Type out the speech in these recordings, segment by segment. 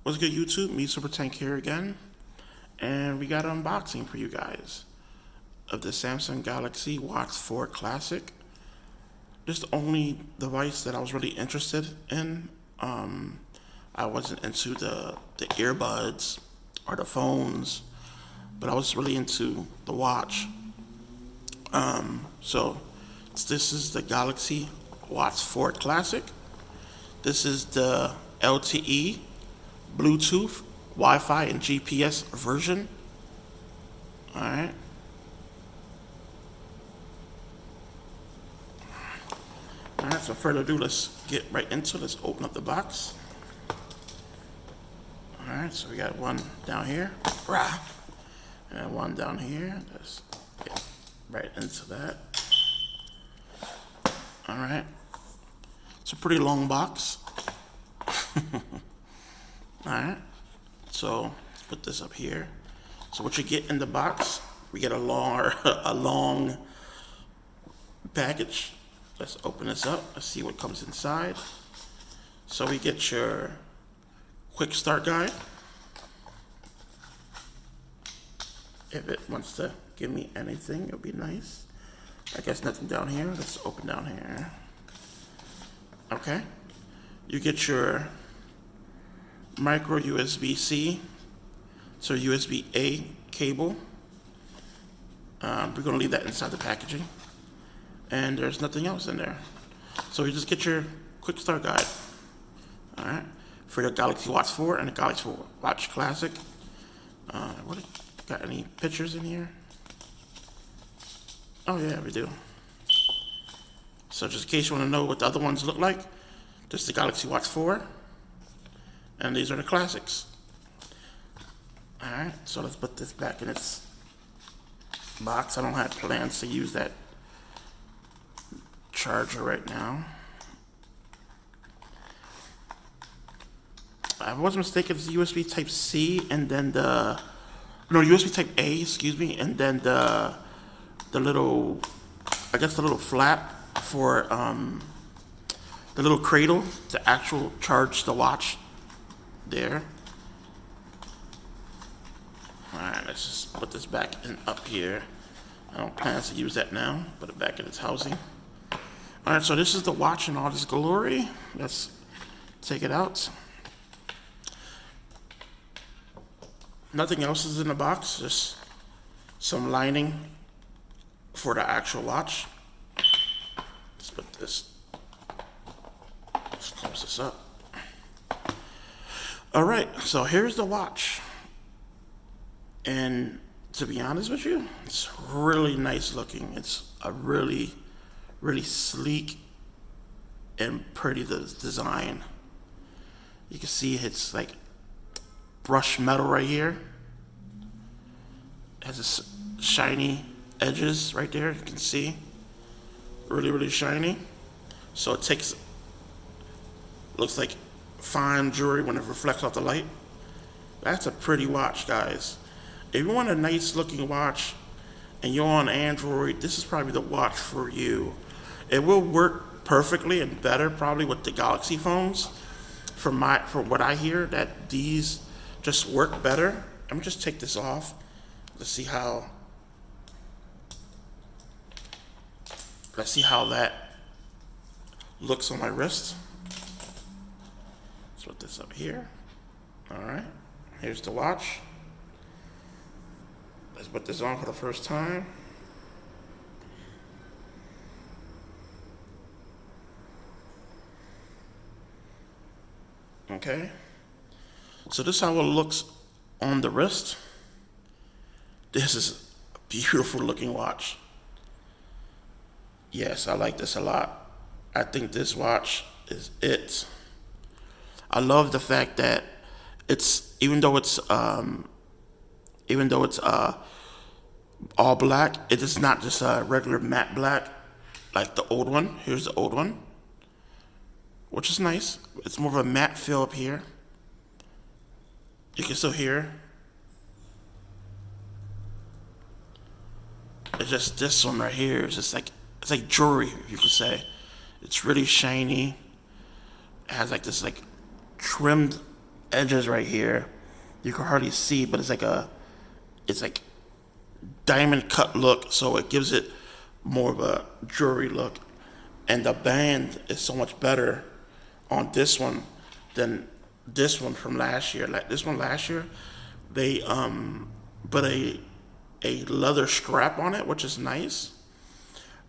What's good, YouTube? Me, Super Tank here again, and we got an unboxing for you guys of the Samsung Galaxy Watch 4 Classic. This is the only device that I was really interested in. I wasn't into the earbuds or the phones, but I was really into the watch. So this is the Galaxy Watch 4 Classic. This is the LTE, Bluetooth, Wi-Fi, and GPS version. Alright. Alright, so further ado, let's get right into it. Let's open up the box. Alright, so we got one down here. And one down here. Let's get right into that. Alright. It's a pretty long box. Alright, so let's put this up here. So what you get in the box, we get a long package. Let's open this up. Let's see what comes inside. So we get your quick start guide. If it wants to give me anything, it'll be nice. I guess nothing down here. Let's open down here. Okay. You get your micro USB-C, so USB-A cable. We're going to leave that inside the packaging. And there's nothing else in there. So you just get your quick start guide. Alright. For your Galaxy Watch 4 and the Galaxy Watch Classic. Got any pictures in here? Oh yeah, we do. So just in case you want to know what the other ones look like, this is the Galaxy Watch 4. And these are the classics. Alright, so let's put this back in its box. I don't have plans to use that charger right now. I wasn't mistaken, it's USB Type C and then USB Type A, excuse me, and then the little, I guess the little flap for the little cradle to actual charge the watch. There. Alright, let's just put this back in up here. I don't plan to use that now. Put it back in its housing. Alright, so this is the watch in all this glory. Let's take it out. Nothing else is in the box, just some lining for the actual watch. Let's put this, let's close this up. Alright, so here's the watch. And to be honest with you, it's really nice looking. It's a really, really sleek and pretty design. You can see it's like brushed metal right here. It has this shiny edges right there, you can see. Really, really shiny. So it takes, looks like fine jewelry when it reflects off the light. That's a pretty watch, guys. If you want a nice looking watch and you're on Android, this is probably the watch for you. It will work perfectly and better probably with the Galaxy phones. From what I hear, that these just work better. Let me just take this off. Let's see how that looks on my wrist. Let's put this up here. Alright, here's the watch. Let's put this on for the first time. Okay. So this is how it looks on the wrist. This is a beautiful looking watch. Yes, I like this a lot. I think this watch is it. I love the fact that it's, even though it's all black, it is not just a regular matte black like the old one. Here's the old one, which is nice. It's more of a matte feel up here. You can still hear. It's just this one right here. It's like jewelry, you could say. It's really shiny. It has like this like trimmed edges right here. You can hardly see, but it's like diamond cut look, so it gives it more of a jewelry look. And the band is so much better on this one than this one from last year. Like this one last year, they put a leather strap on it, which is nice,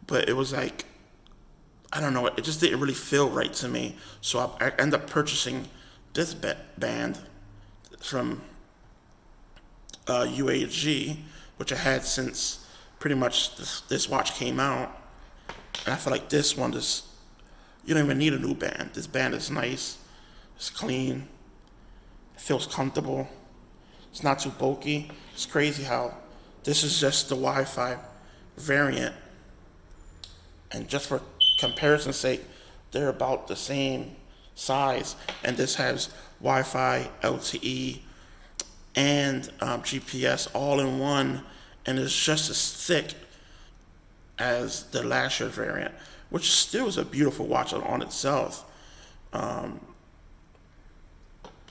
but it was like, I don't know, it just didn't really feel right to me. So I ended up purchasing this band from UAG, which I had since pretty much this watch came out. And I feel like this one, you don't even need a new band. This band is nice, it's clean, it feels comfortable, it's not too bulky. It's crazy how this is just the Wi-Fi variant, and just for comparison's sake, they're about the same size, and this has Wi-Fi, LTE, and GPS all in one, and it's just as thick as the last year's variant, which still is a beautiful watch on itself.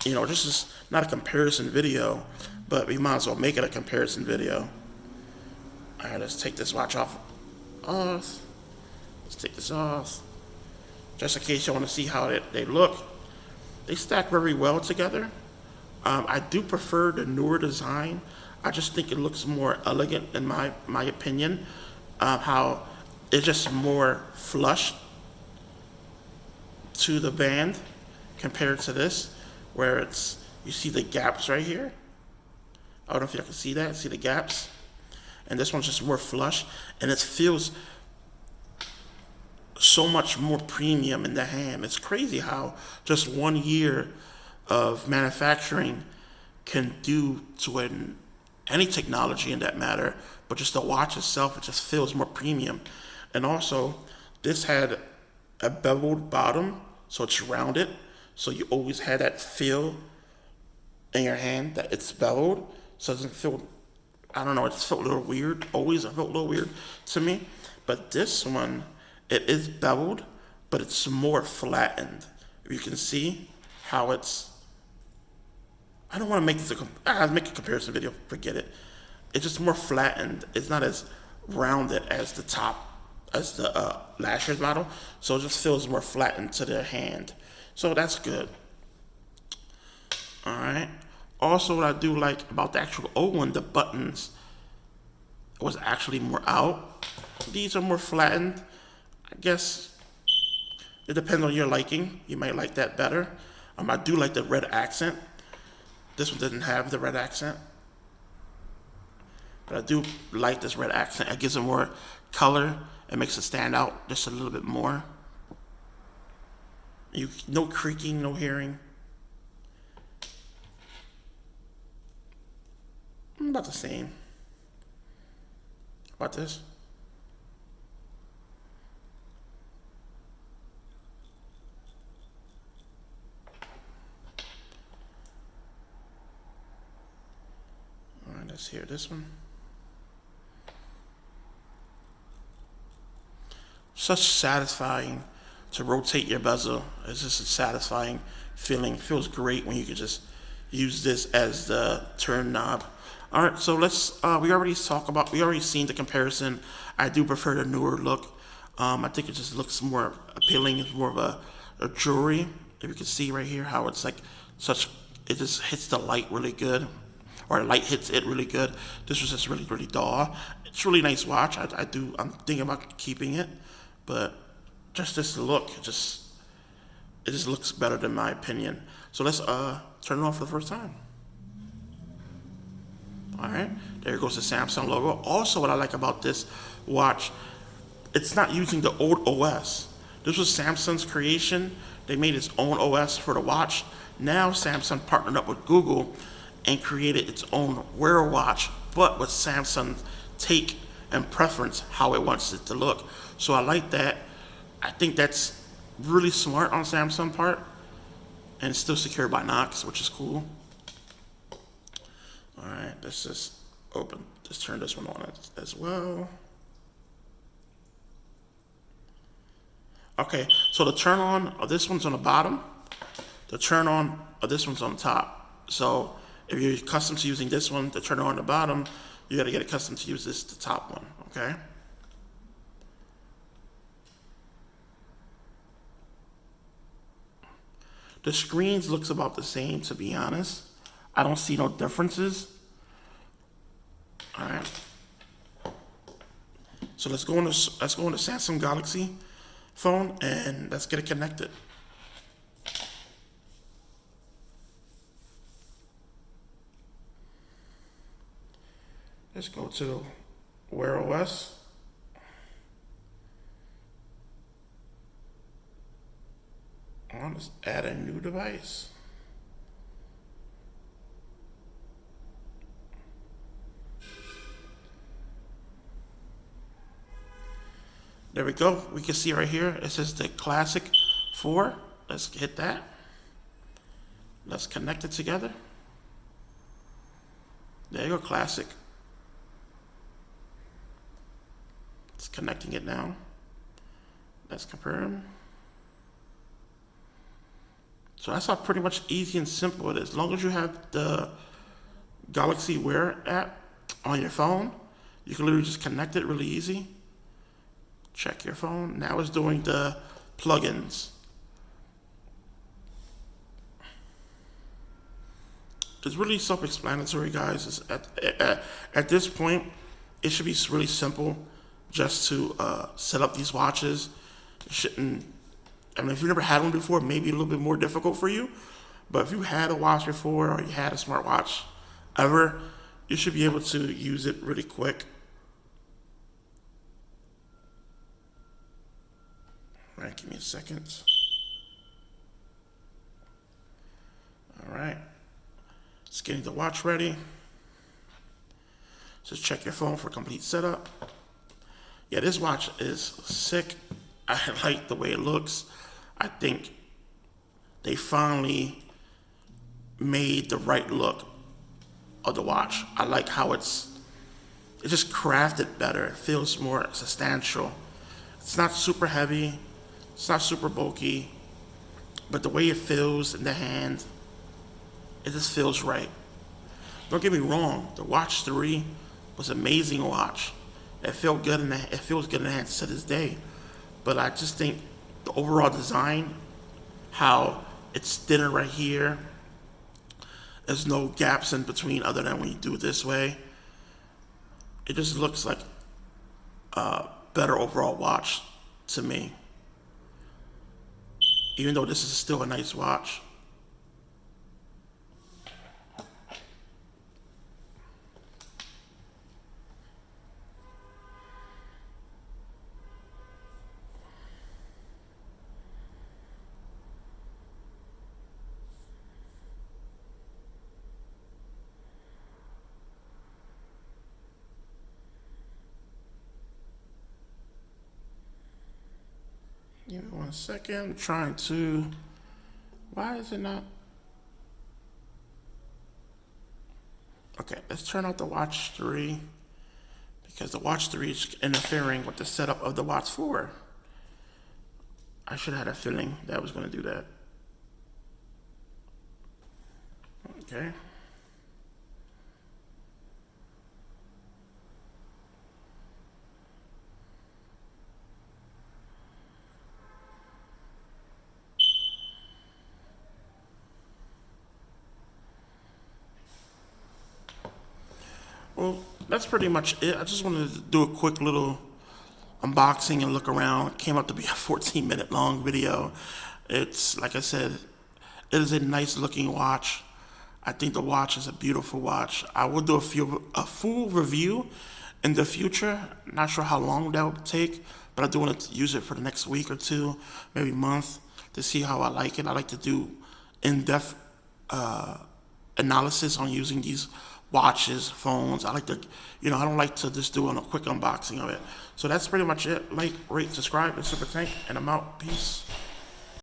This is not a comparison video, but we might as well make it a comparison video. All right, let's take this watch off. Let's take this off, just in case you want to see how they look. They stack very well together. I do prefer the newer design. I just think it looks more elegant in my opinion. How it's just more flush to the band compared to this, where you see the gaps right here. I don't know if you can see that. See the gaps? And this one's just more flush, and it feels so much more premium in the hand. It's crazy how just 1 year of manufacturing can do to any technology in that matter, but just the watch itself, it just feels more premium. And also, this had a beveled bottom, so it's rounded, so you always had that feel in your hand that it's beveled, so it doesn't feel, I don't know, it just felt a little weird. Always it felt a little weird to me. But this one, it is beveled, but it's more flattened. You can see how I don't want to make this make a comparison video, forget it. It's just more flattened. It's not as rounded as the last year's model, so it just feels more flattened to the hand. So that's good. All right. Also, what I do like about the actual old one, the buttons was actually more out. These are more flattened. I guess it depends on your liking. You might like that better. I do like the red accent. This one didn't have the red accent, but I do like this red accent. It gives it more color. It makes it stand out just a little bit more. No creaking, no hearing. About the same. About this? All right, let's hear this one. Such satisfying to rotate your bezel. It's just a satisfying feeling. It feels great when you can just use this as the turn knob. All right, so let's. We already seen the comparison. I do prefer the newer look. I think it just looks more appealing. It's more of a jewelry. If you can see right here how it's like it just hits the light really good, or the light hits it really good. This was just really, really dull. It's a really nice watch. I'm thinking about keeping it, but just this look, it just looks better than my opinion. So let's turn it on for the first time. All right, there goes the Samsung logo. Also, what I like about this watch, it's not using the old OS. This was Samsung's creation. They made its own OS for the watch. Now Samsung partnered up with Google and created its own Wear watch, but with Samsung's take and preference, how it wants it to look. So I like that. I think that's really smart on Samsung part, and it's still secured by Knox, which is cool. All right, let's just turn this one on as well. Okay, so the turn on, this one's on the bottom. The turn on of this one's on top. So if you're accustomed to using this one, the turn on the bottom, you got to get accustomed to use this, the top one, okay? The screens looks about the same, to be honest. I don't see no differences. All right. So let's go into Samsung Galaxy phone and let's get it connected. Let's go to Wear OS. Let's add a new device. There we go. We can see right here, it says the Classic 4. Let's hit that. Let's connect it together. There you go, Classic. It's connecting it now. Let's compare them. So that's how pretty much easy and simple it is. As long as you have the Galaxy Wear app on your phone, you can literally just connect it really easy. Check your phone. Now it's doing the plugins. It's really self-explanatory, guys. At this point, it should be really simple just to set up these watches. It shouldn't. I mean, if you've never had one before, maybe a little bit more difficult for you. But if you had a watch before or you had a smartwatch ever, you should be able to use it really quick. All right, give me a second. All right, just getting the watch ready. Just check your phone for complete setup. Yeah, this watch is sick. I like the way it looks. I think they finally made the right look of the watch. I like how it's just crafted better. It feels more substantial. It's not super heavy. It's not super bulky. But the way it feels in the hand, it just feels right. Don't get me wrong. The Watch 3 was an amazing watch. It felt good and it feels good in the hands to this day. But I just think the overall design, how it's thinner right here, there's no gaps in between other than when you do it this way. It just looks like a better overall watch to me. Even though this is still a nice watch. Give me 1 second. I'm trying to. Why is it not? Okay, let's turn off the Watch 3 because the Watch 3 is interfering with the setup of the Watch 4. I should have had a feeling that I was going to do that. Okay. Well, that's pretty much it. I just wanted to do a quick little unboxing and look around. It came up to be a 14-minute long video. It's, like I said, it is a nice looking watch. I think the watch is a beautiful watch. I will do a full review in the future. Not sure how long that will take, but I do want to use it for the next week or two, maybe month, to see how I like it. I like to do in-depth analysis on using these watches, phones. I like to, I don't like to just do a quick unboxing of it. So that's pretty much it. Like, rate, subscribe, and Super Tank, and I'm out. Peace.